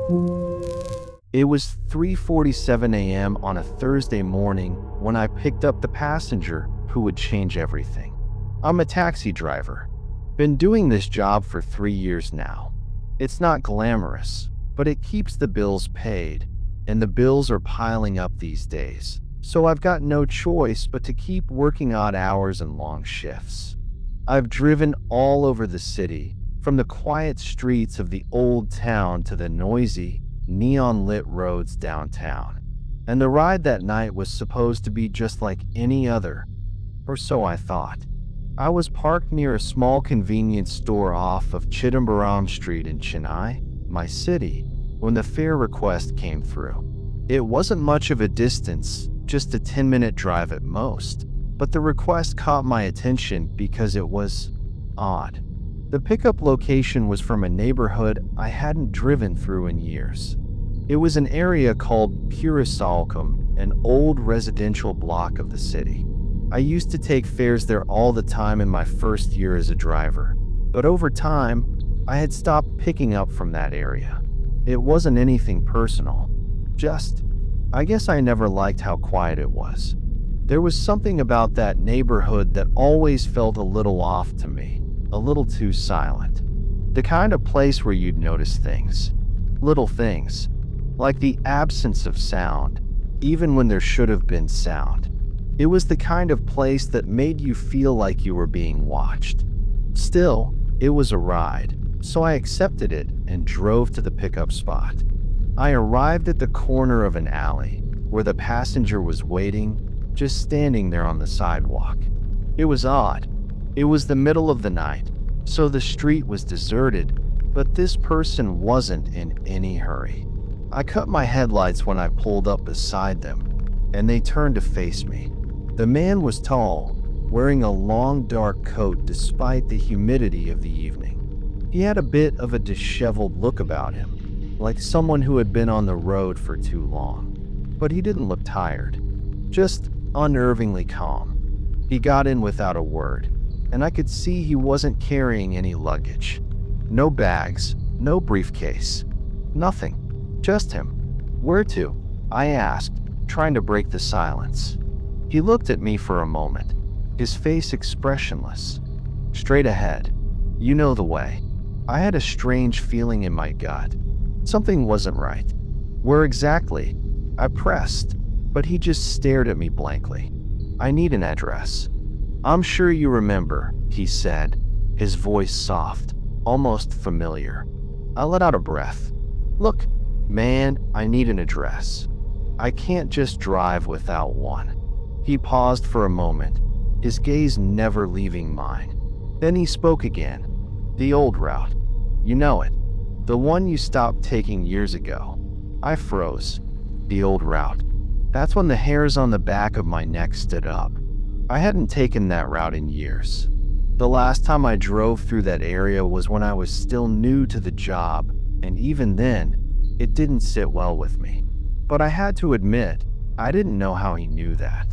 It was 3:47 a.m. on a Thursday morning when I picked up the passenger who would change everything. I'm a taxi driver. Been doing this job for 3 years now. It's not glamorous, but it keeps the bills paid, and the bills are piling up these days. So I've got no choice but to keep working odd hours and long shifts. I've driven all over the city, from the quiet streets of the old town to the noisy, neon-lit roads downtown. And the ride that night was supposed to be just like any other, or so I thought. I was parked near a small convenience store off of Chidambaram Street in Chennai, my city, when the fare request came through. It wasn't much of a distance, just a 10-minute drive at most, but the request caught my attention because it was odd. The pickup location was from a neighborhood I hadn't driven through in years. It was an area called Purisalcom, an old residential block of the city. I used to take fares there all the time in my first year as a driver, but over time, I had stopped picking up from that area. It wasn't anything personal, just, I guess I never liked how quiet it was. There was something about that neighborhood that always felt a little off to me, a little too silent. The kind of place where you'd notice things, little things, like the absence of sound, even when there should have been sound. It was the kind of place that made you feel like you were being watched. Still, it was a ride, so I accepted it and drove to the pickup spot. I arrived at the corner of an alley where the passenger was waiting, just standing there on the sidewalk. It was odd. It was the middle of the night, so the street was deserted, but this person wasn't in any hurry. I cut my headlights when I pulled up beside them, and they turned to face me. The man was tall, wearing a long dark coat despite the humidity of the evening. He had a bit of a disheveled look about him, like someone who had been on the road for too long. But he didn't look tired, just unnervingly calm. He got in without a word, and I could see he wasn't carrying any luggage. No bags, no briefcase, nothing. Just him. Where to? I asked, trying to break the silence. He looked at me for a moment, his face expressionless. Straight ahead. You know the way. I had a strange feeling in my gut. Something wasn't right. Where exactly? I pressed, but he just stared at me blankly. I need an address. I'm sure you remember, he said, his voice soft, almost familiar. I let out a breath. Look, man, I need an address. I can't just drive without one. He paused for a moment, his gaze never leaving mine. Then he spoke again. The old route. You know it. The one you stopped taking years ago. I froze. The old route. That's when the hairs on the back of my neck stood up. I hadn't taken that route in years. The last time I drove through that area was when I was still new to the job, and even then, it didn't sit well with me. But I had to admit, I didn't know how he knew that.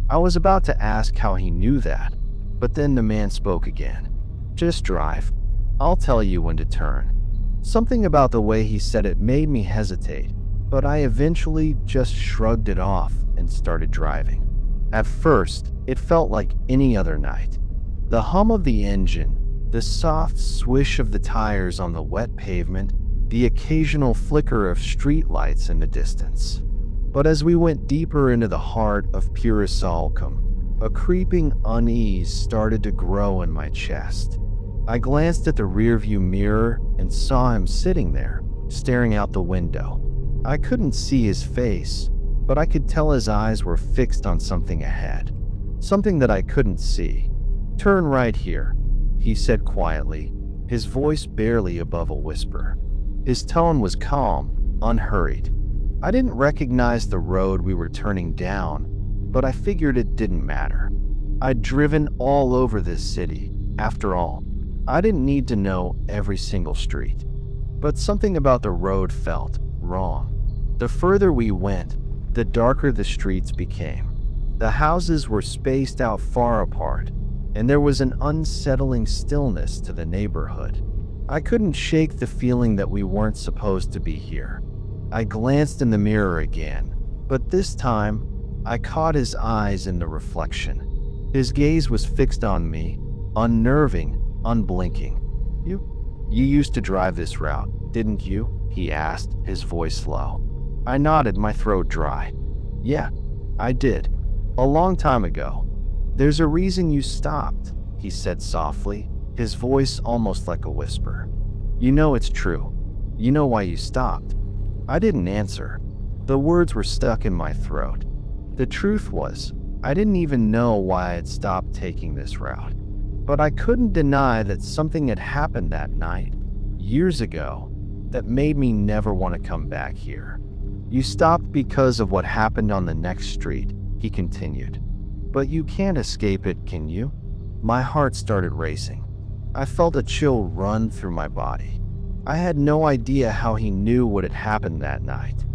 I was about to ask how he knew that, but then the man spoke again. Just drive. I'll tell you when to turn. Something about the way he said it made me hesitate, but I eventually just shrugged it off and started driving. At first, it felt like any other night. The hum of the engine, the soft swish of the tires on the wet pavement, the occasional flicker of streetlights in the distance. But as we went deeper into the heart of Purisalcom, a creeping unease started to grow in my chest. I glanced at the rearview mirror and saw him sitting there, staring out the window. I couldn't see his face, but I could tell his eyes were fixed on something ahead, something that I couldn't see. Turn right here, he said quietly, his voice barely above a whisper. His tone was calm, unhurried. I didn't recognize the road we were turning down, but I figured it didn't matter. I'd driven all over this city. After all, I didn't need to know every single street. But something about the road felt wrong. The further we went, the darker the streets became. The houses were spaced out far apart, and there was an unsettling stillness to the neighborhood. I couldn't shake the feeling that we weren't supposed to be here. I glanced in the mirror again, but this time, I caught his eyes in the reflection. His gaze was fixed on me, unnerving, unblinking. You used to drive this route, didn't you?" he asked, his voice low. I nodded, my throat dry. "Yeah, I did. A long time ago. There's a reason you stopped," he said softly, his voice almost like a whisper. "You know it's true. You know why you stopped." I didn't answer. The words were stuck in my throat. The truth was, I didn't even know why I had stopped taking this route. But I couldn't deny that something had happened that night, years ago, that made me never want to come back here. "You stopped because of what happened on the next street," he continued. "But you can't escape it, can you?" My heart started racing. I felt a chill run through my body. I had no idea how he knew what had happened that night.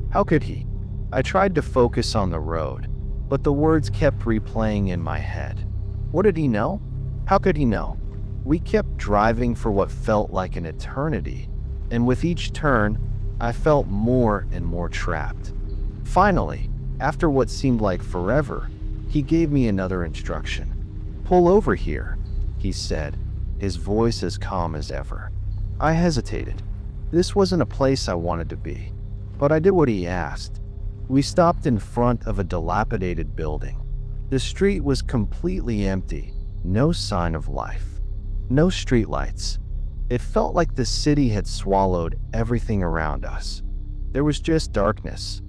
How could he? I tried to focus on the road, but the words kept replaying in my head. What did he know? How could he know? We kept driving for what felt like an eternity, and with each turn, I felt more and more trapped. Finally, after what seemed like forever, he gave me another instruction. "Pull over here," he said, his voice as calm as ever. I hesitated. This wasn't a place I wanted to be, but I did what he asked. We stopped in front of a dilapidated building. The street was completely empty, no sign of life, no streetlights. It felt like the city had swallowed everything around us. There was just darkness.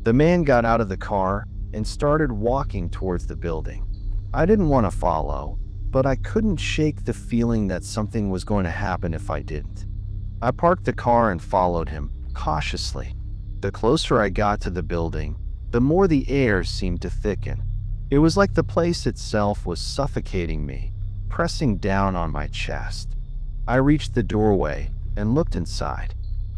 The man got out of the car and started walking towards the building. I didn't want to follow, but I couldn't shake the feeling that something was going to happen if I didn't. I parked the car and followed him, cautiously. The closer I got to the building, the more the air seemed to thicken. It was like the place itself was suffocating me, pressing down on my chest. I reached the doorway and looked inside.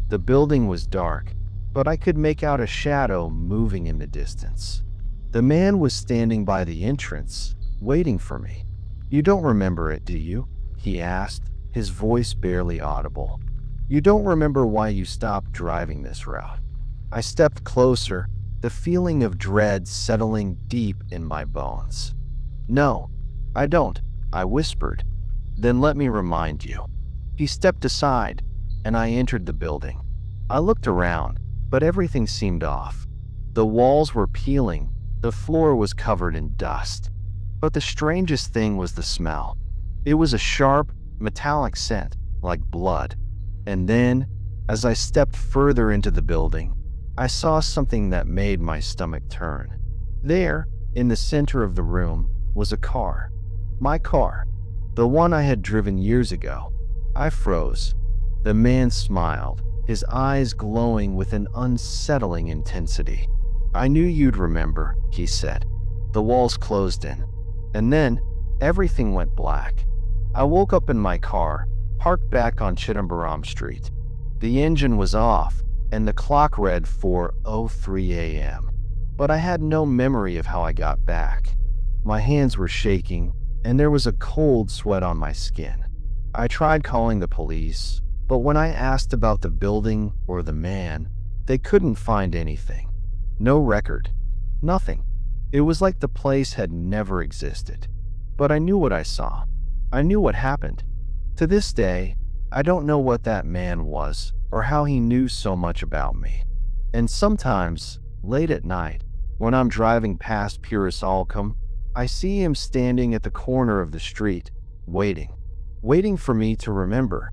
The building was dark, but I could make out a shadow moving in the distance. The man was standing by the entrance, waiting for me. "You don't remember it, do you?" he asked, his voice barely audible. "You don't remember why you stopped driving this route?" I stepped closer, the feeling of dread settling deep in my bones. "No, I don't," I whispered. "Then let me remind you." He stepped aside, and I entered the building. I looked around, but everything seemed off. The walls were peeling, the floor was covered in dust. But the strangest thing was the smell. It was a sharp, metallic scent, like blood. And then, as I stepped further into the building, I saw something that made my stomach turn. There, in the center of the room, was a car. My car. The one I had driven years ago. I froze. The man smiled, his eyes glowing with an unsettling intensity. "I knew you'd remember," he said. The walls closed in. And then, everything went black. I woke up in my car, parked back on Chidambaram Street. The engine was off, and the clock read 4:03 a.m. But I had no memory of how I got back. My hands were shaking, and there was a cold sweat on my skin. I tried calling the police, but when I asked about the building or the man, they couldn't find anything. No record. Nothing. It was like the place had never existed. But I knew what I saw. I knew what happened. To this day, I don't know what that man was or how he knew so much about me. And sometimes, late at night, when I'm driving past Purus Alcom, I see him standing at the corner of the street, waiting for me to remember.